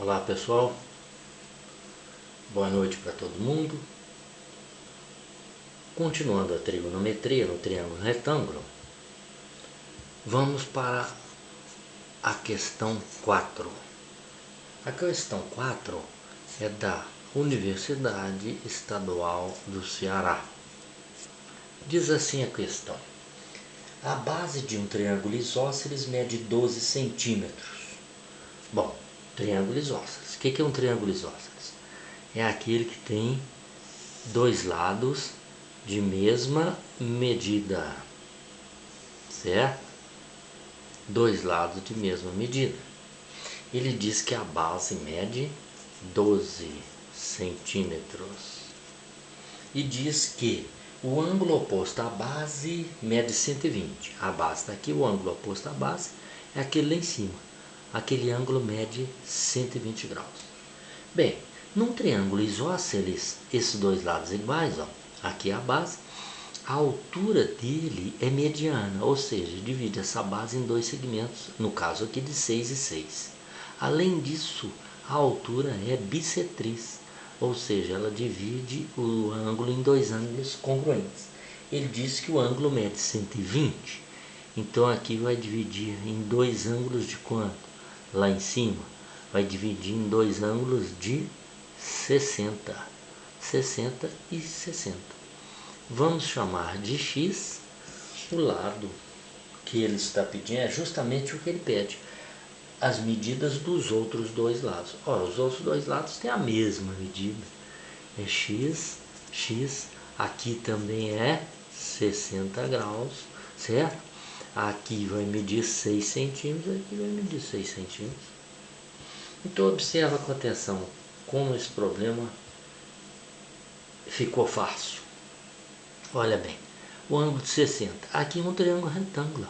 Olá pessoal, boa noite para todo mundo. Continuando a trigonometria no triângulo retângulo, vamos para a questão 4. A questão 4 é da Universidade Estadual do Ceará. Diz assim a questão: a base de um triângulo isósceles mede 12 centímetros. Bom, triângulo isósceles. O que é um triângulo isósceles? É aquele que tem dois lados de mesma medida, certo? Dois lados de mesma medida. Ele diz que a base mede 12 centímetros e diz que o ângulo oposto à base mede 120. A base está aqui, o ângulo oposto à base é aquele lá em cima. Aquele ângulo mede 120 graus. Bem, num triângulo isósceles, esses dois lados iguais, ó, aqui é a base, a altura dele é mediana, ou seja, divide essa base em dois segmentos, no caso aqui de 6 e 6. Além disso, a altura é bissetriz, ou seja, ela divide o ângulo em dois ângulos congruentes. Ele diz que o ângulo mede 120, então aqui vai dividir em dois ângulos de quanto? Lá em cima, vai dividir em dois ângulos de 60. 60 e 60. Vamos chamar de x o lado que ele está pedindo, é justamente o que ele pede, as medidas dos outros dois lados. Ora, os outros dois lados têm a mesma medida, é x, x, aqui também é 60 graus, certo? Aqui vai medir 6 centímetros, aqui vai medir 6 centímetros. Então observa com atenção como esse problema ficou fácil. Olha bem, o ângulo de 60. Aqui é um triângulo retângulo.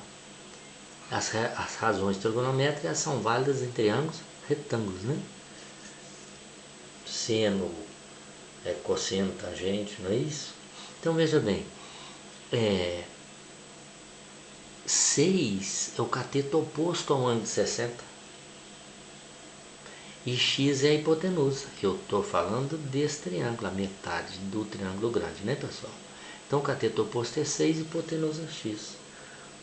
As razões trigonométricas são válidas em triângulos retângulos, né? Seno, cosseno, tangente, não é isso? Então veja bem, 6 é o cateto oposto ao ângulo de 60. E x é a hipotenusa. Eu estou falando desse triângulo, a metade do triângulo grande, né pessoal? Então o cateto oposto é 6, hipotenusa x.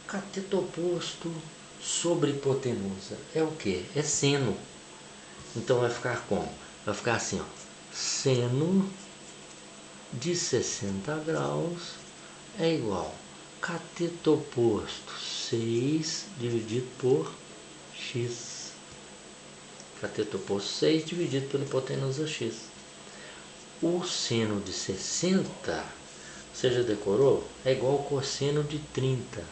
Cateto oposto sobre hipotenusa é o que? É seno. Então vai ficar como? Vai ficar assim, ó. Seno de 60 graus é igual cateto oposto 6 dividido por x. Cateto oposto 6 dividido pela hipotenusa x. O seno de 60, você já decorou? É igual ao cosseno de 30,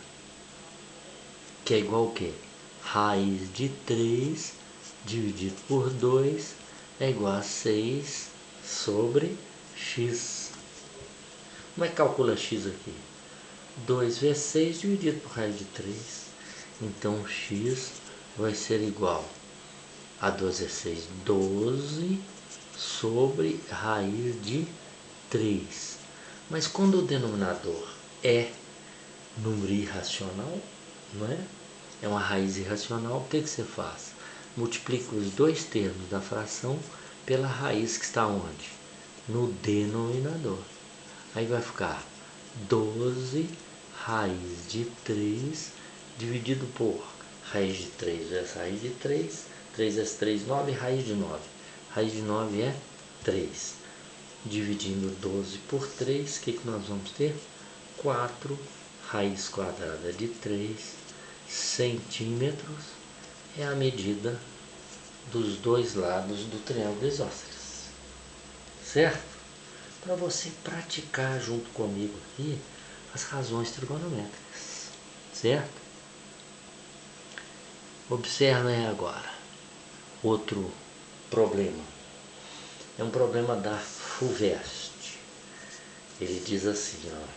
que é igual ao quê? Raiz de 3 dividido por 2 é igual a 6 sobre x. Como é que calcula x aqui? 2 vezes 6 dividido por raiz de 3. Então x vai ser igual a 2 vezes 6, 12 sobre raiz de 3. Mas quando o denominador é número irracional, não é? É uma raiz irracional, o que você faz? Multiplica os dois termos da fração pela raiz que está onde? No denominador. Aí vai ficar 12 raiz de 3 dividido por raiz de 3 vezes raiz de 3. 3 vezes 3, 9, raiz de 9. Raiz de 9 é 3. Dividindo 12 por 3, o que nós vamos ter? 4 raiz quadrada de 3 centímetros é a medida dos dois lados do triângulo isósceles, certo? Para você praticar junto comigo aqui as razões trigonométricas, certo? Observem agora outro problema. É um problema da FUVEST. Ele diz assim, ó,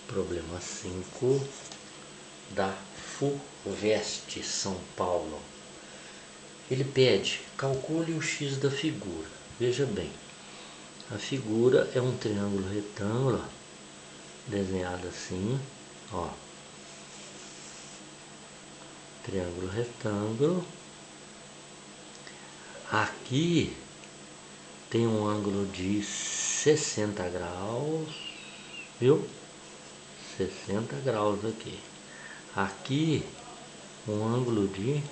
problema 5 da FUVEST São Paulo. Ele pede, calcule o x da figura. Veja bem, a figura é um triângulo retângulo, desenhado assim, ó. Triângulo retângulo, Aqui tem um ângulo de 60 graus, viu? 60 graus aqui. Aqui um ângulo de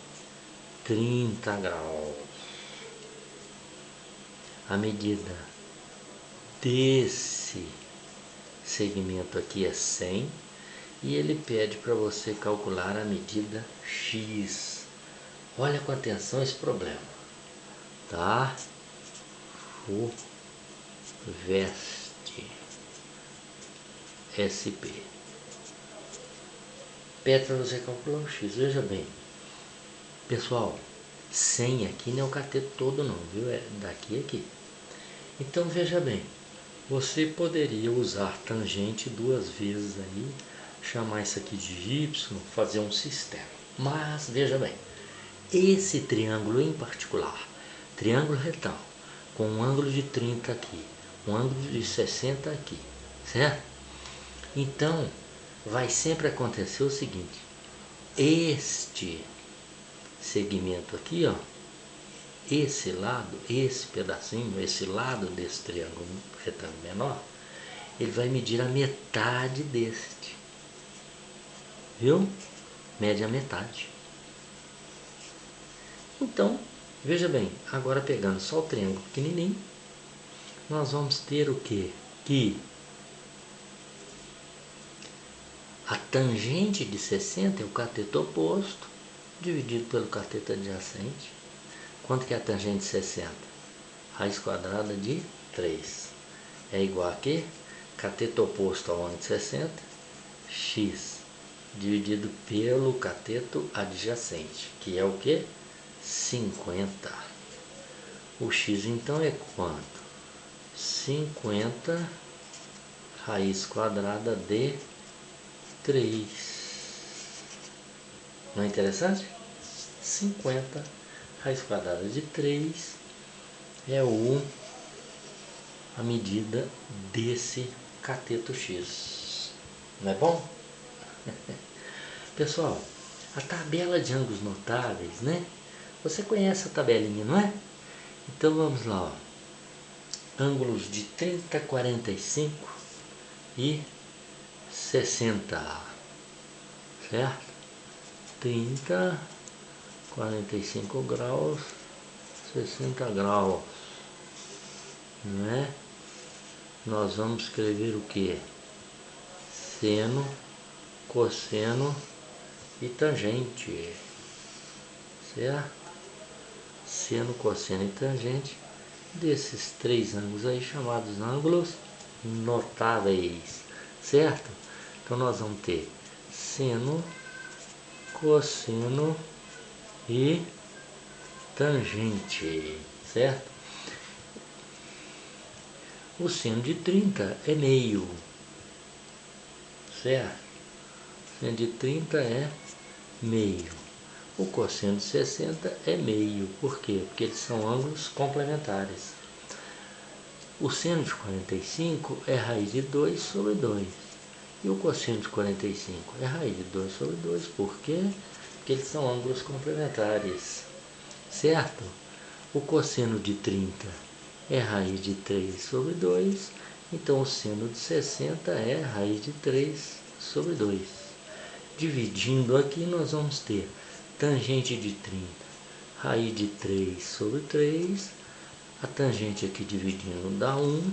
30 graus. A medida desse segmento aqui é 100 e ele pede para você calcular a medida X. Olha com atenção esse problema, tá? Veste SP. Pede para você calcular o X. Veja bem, pessoal, 100 aqui não é o cateto todo não, viu? É daqui a aqui. Então veja bem, você poderia usar tangente duas vezes aí, chamar isso aqui de Y, fazer um sistema. Mas veja bem, esse triângulo em particular, triângulo retângulo, com um ângulo de 30 aqui, um ângulo de 60 aqui, certo? Então, vai sempre acontecer o seguinte, este segmento aqui, ó, esse lado, esse pedacinho, esse lado desse triângulo retângulo menor, ele vai medir a metade deste, viu? Mede a metade. Então, veja bem, agora pegando só o triângulo pequenininho, nós vamos ter o quê? Que a tangente de 60 é o cateto oposto, dividido pelo cateto adjacente. Quanto que é a tangente de 60? Raiz quadrada de 3. É igual a quê? Cateto oposto ao ângulo de 60, x, dividido pelo cateto adjacente, que é o quê? 50. O x então é quanto? 50 raiz quadrada de 3. Não é interessante? 50 raiz quadrada de 3 é a medida desse cateto X. Não é bom? Pessoal, a tabela de ângulos notáveis, né? Você conhece a tabelinha, não é? Então vamos lá, ó. Ângulos de 30, 45 e 60, certo? 30, 45 graus, 60 graus, não é? Nós vamos escrever o que? Seno, cosseno e tangente, certo? Seno, cosseno e tangente desses três ângulos aí chamados ângulos notáveis, certo? Então nós vamos ter seno, cosseno e tangente, certo? O seno de 30 é meio, certo? O seno de 30 é meio. O cosseno de 60 é meio. Por quê? Porque eles são ângulos complementares. O seno de 45 é raiz de 2 sobre 2. E o cosseno de 45 é raiz de 2 sobre 2. Por quê? Porque eles são ângulos complementares, certo? O cosseno de 30 é raiz de 3 sobre 2. Então o seno de 60 é raiz de 3 sobre 2. Dividindo aqui nós vamos ter tangente de 30, raiz de 3 sobre 3, a tangente aqui dividindo dá 1,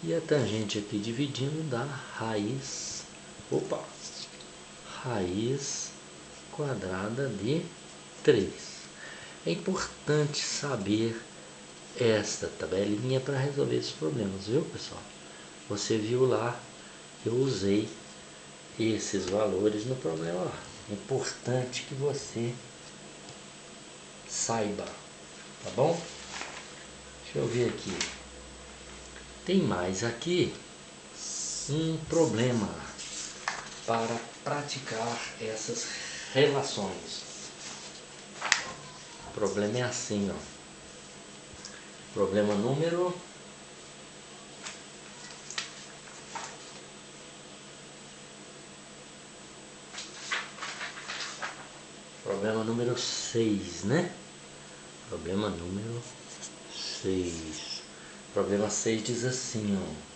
e a tangente aqui dividindo dá raiz quadrada de 3. É importante saber esta tabelinha para resolver esses problemas, viu, pessoal? Você viu lá, eu usei esses valores no problema lá. É importante que você saiba, tá bom? Deixa eu ver aqui. Tem mais aqui um problema para praticar essas relações. O problema é assim, ó. Problema número 6, né? Problema número 6. Problema 6 diz assim, ó.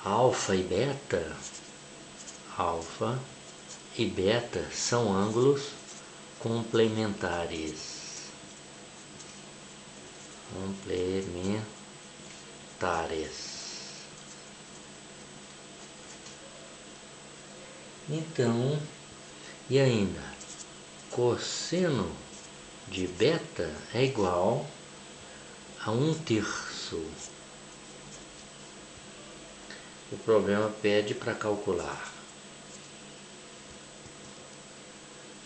Alfa e beta são ângulos complementares. Então, e ainda, cosseno de beta é igual a 1/3. O problema pede para calcular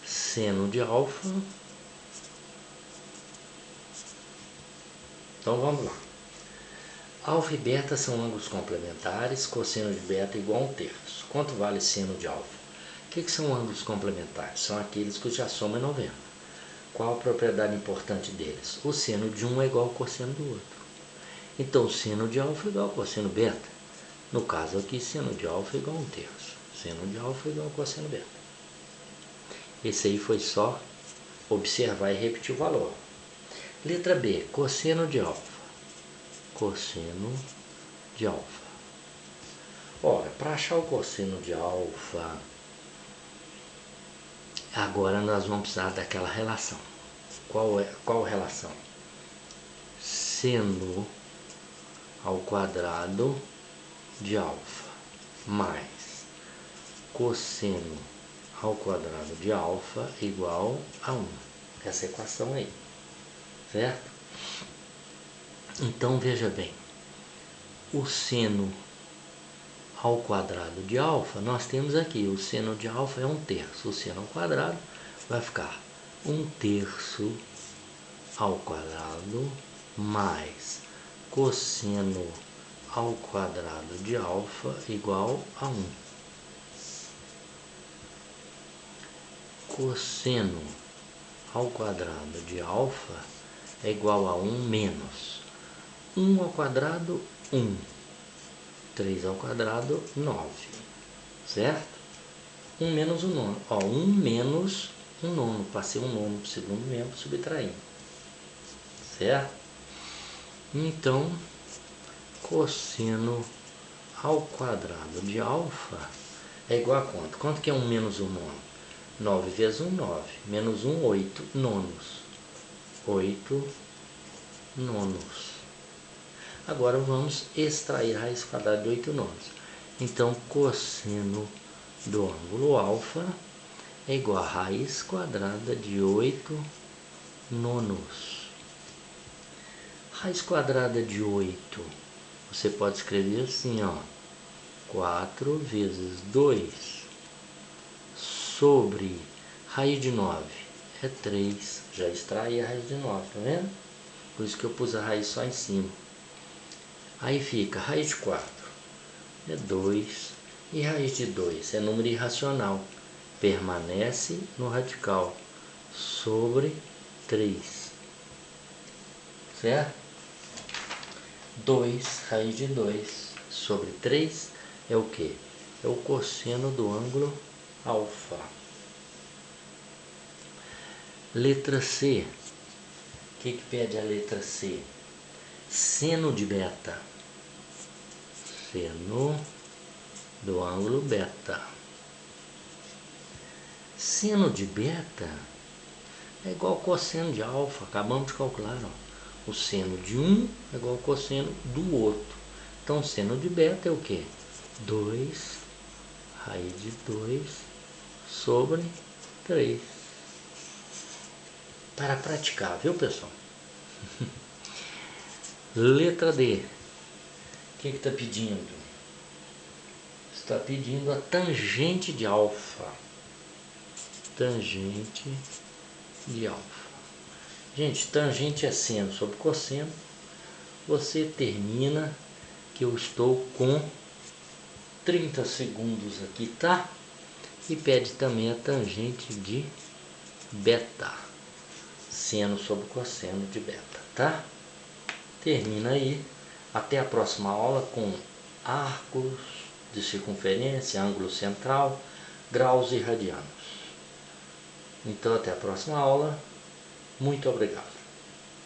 seno de alfa. Então vamos lá. Alfa e beta são ângulos complementares, cosseno de beta é igual a 1/3. Quanto vale seno de alfa? O que são ângulos complementares? São aqueles cuja soma é 90. Qual a propriedade importante deles? O seno de um é igual ao cosseno do outro. Então, seno de alfa é igual ao cosseno beta. No caso aqui, seno de alfa é igual a 1/3. Seno de alfa é igual ao cosseno beta. Esse aí foi só observar e repetir o valor. Letra B, cosseno de alfa. Cosseno de alfa. Ora, para achar o cosseno de alfa, agora nós vamos precisar daquela relação. Qual relação? Seno ao quadrado de alfa mais cosseno ao quadrado de alfa igual a 1. Essa equação aí, certo? Então veja bem, o seno ao quadrado de alfa, nós temos aqui, o seno de alfa é 1/3. O seno ao quadrado vai ficar 1/3 ao quadrado mais cosseno ao quadrado de alfa igual a 1. Cosseno ao quadrado de alfa é igual a 1 menos 1 ao quadrado, 1. 3 ao quadrado, 9. Certo? 1 menos 1 nono. Ó, 1 menos 1 nono. Passei 1 nono para o segundo membro, subtraindo. Certo? Então, cosseno ao quadrado de alfa é igual a quanto? Quanto que é 1 menos 1 nono? 9 vezes 1, 9. Menos 1, 8 nonos. 8 nonos. Agora vamos extrair a raiz quadrada de 8 nonos. Então, cosseno do ângulo alfa é igual a raiz quadrada de 8 nonos. Raiz quadrada de 8, você pode escrever assim, ó. 4 vezes 2 sobre raiz de 9 é 3. Já extraí a raiz de 9, tá vendo? Por isso que eu pus a raiz só em cima. Aí fica raiz de 4 é 2 e raiz de 2 é número irracional. Permanece no radical sobre 3. Certo? 2, raiz de 2 sobre 3 é o que? É o cosseno do ângulo alfa. Letra C. O que pede a letra C? Seno de beta. Seno do ângulo beta. Seno de beta é igual ao cosseno de alfa. Acabamos de calcular, ó. O seno de um é igual ao cosseno do outro. Então, seno de beta é o quê? 2 raiz de 2 sobre 3. Para praticar, viu, pessoal? Letra D. O que está pedindo? Está pedindo a tangente de alfa. Tangente de alfa. Gente, tangente é seno sobre cosseno. Você termina que eu estou com 30 segundos aqui, tá? E pede também a tangente de beta. Seno sobre cosseno de beta, tá? Termina aí. Até a próxima aula com arcos de circunferência, ângulo central, graus e radianos. Então, até a próxima aula. Muito obrigado.